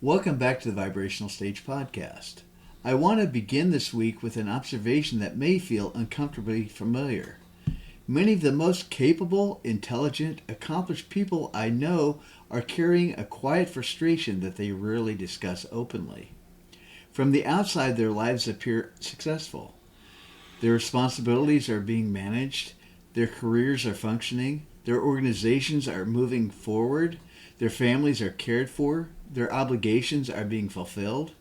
Welcome back to the Vibrational Stage Podcast. I want to begin this week with an observation that may feel uncomfortably familiar. Many of the most capable, intelligent, accomplished people I know are carrying a quiet frustration that they rarely discuss openly. From the outside, their lives appear successful. Their responsibilities are being managed, their careers are functioning, their organizations are moving forward, their families are cared for, their obligations are being fulfilled.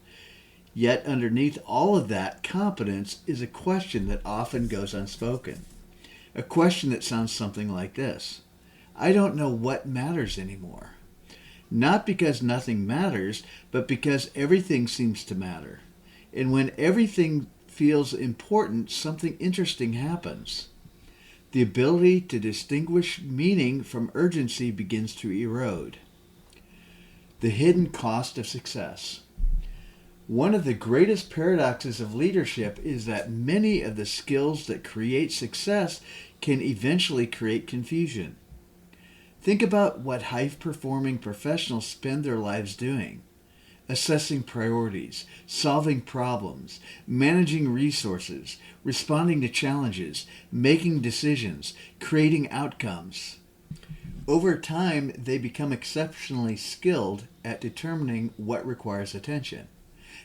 Yet underneath all of that competence is a question that often goes unspoken. A question that sounds something like this: I don't know what matters anymore. Not because nothing matters, but because everything seems to matter. And when everything feels important, something interesting happens. The ability to distinguish meaning from urgency begins to erode. The hidden cost of success. One of the greatest paradoxes of leadership is that many of the skills that create success can eventually create confusion. Think about what high-performing professionals spend their lives doing: assessing priorities, solving problems, managing resources, responding to challenges, making decisions, creating outcomes. Over time, they become exceptionally skilled at determining what requires attention.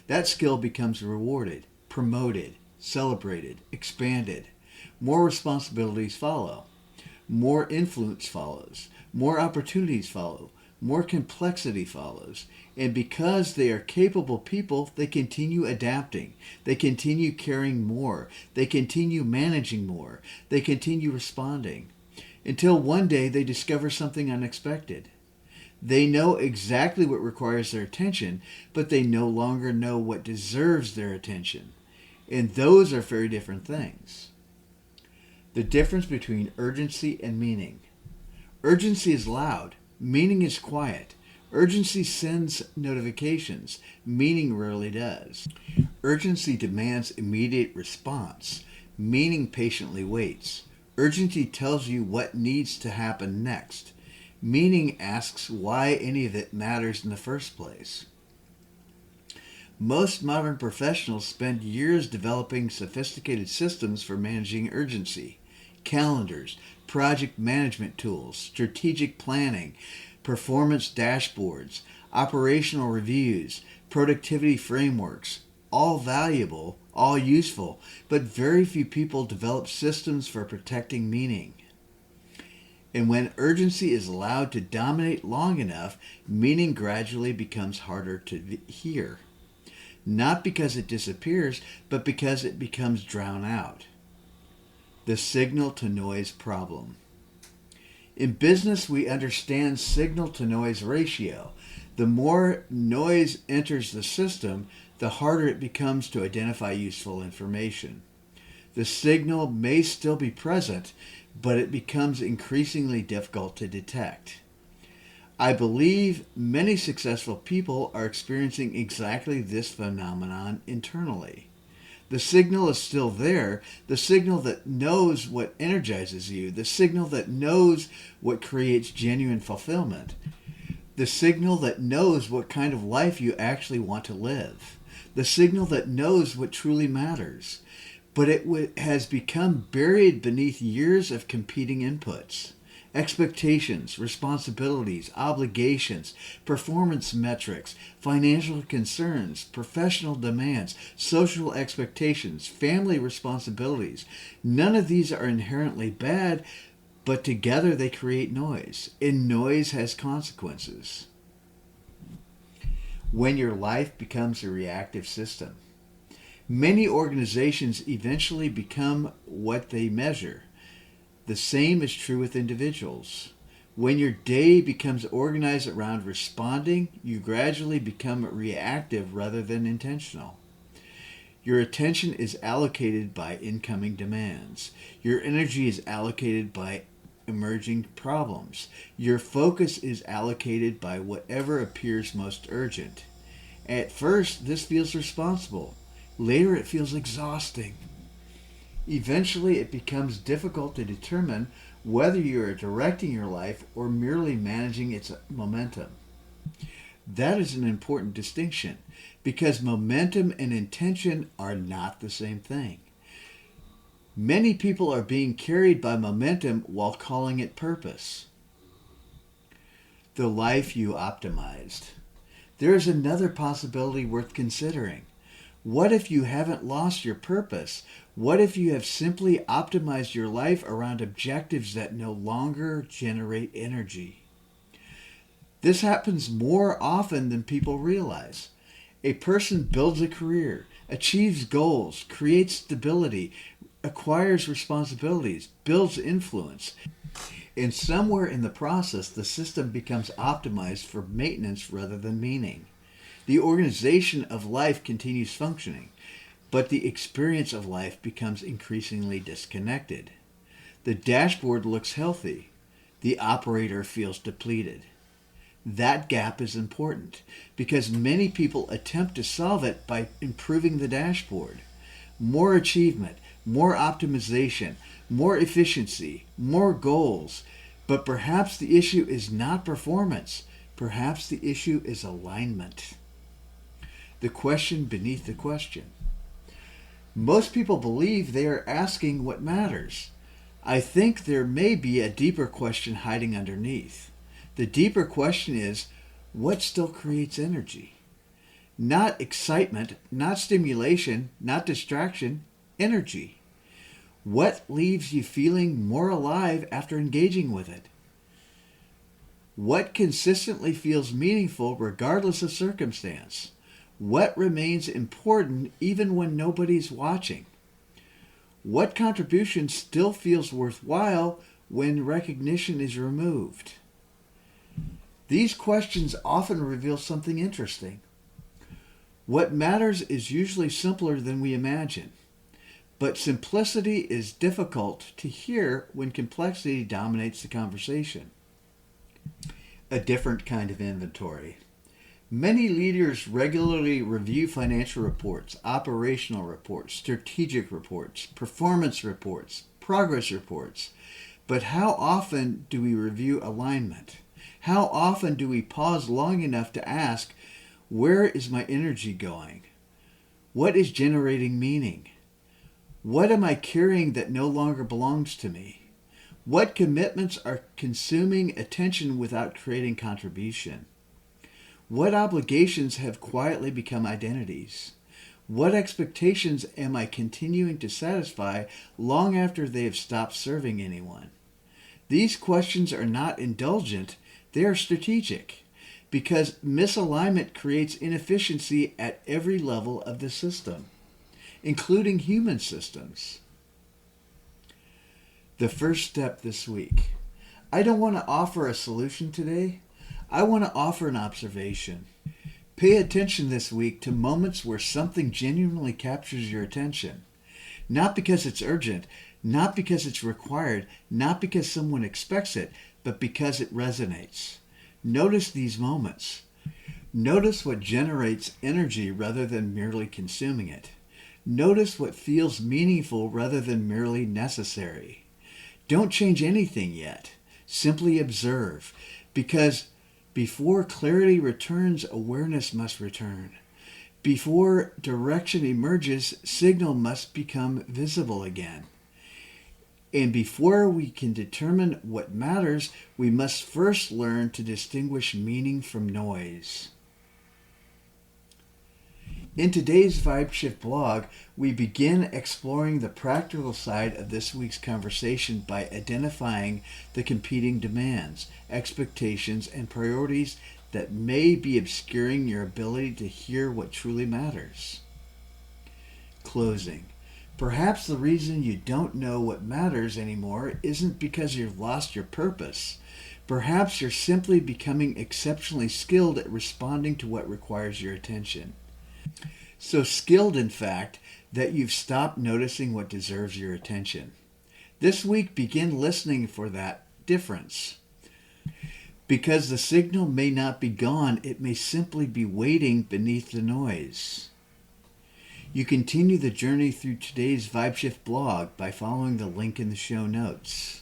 That skill becomes rewarded, promoted, celebrated, expanded. More responsibilities follow. More influence follows. More opportunities follow. More complexity follows. And because they are capable people, they continue adapting. They continue caring more. They continue managing more. They continue responding. Until one day they discover something unexpected. They know exactly what requires their attention, but they no longer know what deserves their attention. And those are very different things. The difference between urgency and meaning. Urgency is loud. Meaning is quiet. Urgency sends notifications. Meaning rarely does. Urgency demands immediate response. Meaning patiently waits. Urgency tells you what needs to happen next. Meaning asks why any of it matters in the first place. Most modern professionals spend years developing sophisticated systems for managing urgency: calendars, project management tools, strategic planning, performance dashboards, operational reviews, productivity frameworks. All valuable, all useful, but very few people develop systems for protecting meaning. And when urgency is allowed to dominate long enough, meaning gradually becomes harder to hear. Not because it disappears, but because it becomes drowned out. The signal-to-noise problem. In business, we understand signal-to-noise ratio. The more noise enters the system, the harder it becomes to identify useful information. The signal may still be present, but it becomes increasingly difficult to detect. I believe many successful people are experiencing exactly this phenomenon internally. The signal is still there, the signal that knows what energizes you, the signal that knows what creates genuine fulfillment, the signal that knows what kind of life you actually want to live, the signal that knows what truly matters. But it has become buried beneath years of competing inputs. Expectations, responsibilities, obligations, performance metrics, financial concerns, professional demands, social expectations, family responsibilities. None of these are inherently bad, but together they create noise, and noise has consequences. When your life becomes a reactive system. Many organizations eventually become what they measure. The same is true with individuals. When your day becomes organized around responding, you gradually become reactive rather than intentional. Your attention is allocated by incoming demands. Your energy is allocated by emerging problems. Your focus is allocated by whatever appears most urgent. At first, this feels responsible. Later, it feels exhausting. Eventually, it becomes difficult to determine whether you are directing your life or merely managing its momentum. That is an important distinction because momentum and intention are not the same thing. Many people are being carried by momentum while calling it purpose. The life you optimized. There is another possibility worth considering. What if you haven't lost your purpose? What if you have simply optimized your life around objectives that no longer generate energy? This happens more often than people realize. A person builds a career, achieves goals, creates stability, acquires responsibilities, builds influence. And somewhere in the process, the system becomes optimized for maintenance rather than meaning. The organization of life continues functioning, but the experience of life becomes increasingly disconnected. The dashboard looks healthy. The operator feels depleted. That gap is important because many people attempt to solve it by improving the dashboard. More achievement, more optimization, more efficiency, more goals. But perhaps the issue is not performance. Perhaps the issue is alignment. The question beneath the question. Most people believe they are asking what matters. I think there may be a deeper question hiding underneath. The deeper question is, what still creates energy? Not excitement, not stimulation, not distraction, energy. What leaves you feeling more alive after engaging with it? What consistently feels meaningful regardless of circumstance? What remains important even when nobody's watching? What contribution still feels worthwhile when recognition is removed? These questions often reveal something interesting. What matters is usually simpler than we imagine, but simplicity is difficult to hear when complexity dominates the conversation. A different kind of inventory. Many leaders regularly review financial reports, operational reports, strategic reports, performance reports, progress reports. But how often do we review alignment? How often do we pause long enough to ask, where is my energy going? What is generating meaning? What am I carrying that no longer belongs to me? What commitments are consuming attention without creating contribution? What obligations have quietly become identities? What expectations am I continuing to satisfy long after they have stopped serving anyone? These questions are not indulgent, they are strategic, because misalignment creates inefficiency at every level of the system, including human systems. The first step this week. I don't want to offer a solution today. I want to offer an observation. Pay attention this week to moments where something genuinely captures your attention. Not because it's urgent, not because it's required, not because someone expects it, but because it resonates. Notice these moments. Notice what generates energy rather than merely consuming it. Notice what feels meaningful rather than merely necessary. Don't change anything yet. Simply observe, because before clarity returns, awareness must return. Before direction emerges, signal must become visible again. And before we can determine what matters, we must first learn to distinguish meaning from noise. In today's Vibe Shift blog, we begin exploring the practical side of this week's conversation by identifying the competing demands, expectations, and priorities that may be obscuring your ability to hear what truly matters. Closing. Perhaps the reason you don't know what matters anymore isn't because you've lost your purpose. Perhaps you're simply becoming exceptionally skilled at responding to what requires your attention. So skilled, in fact, that you've stopped noticing what deserves your attention. This week, begin listening for that difference. Because the signal may not be gone, it may simply be waiting beneath the noise. You continue the journey through today's Vibe Shift blog by following the link in the show notes.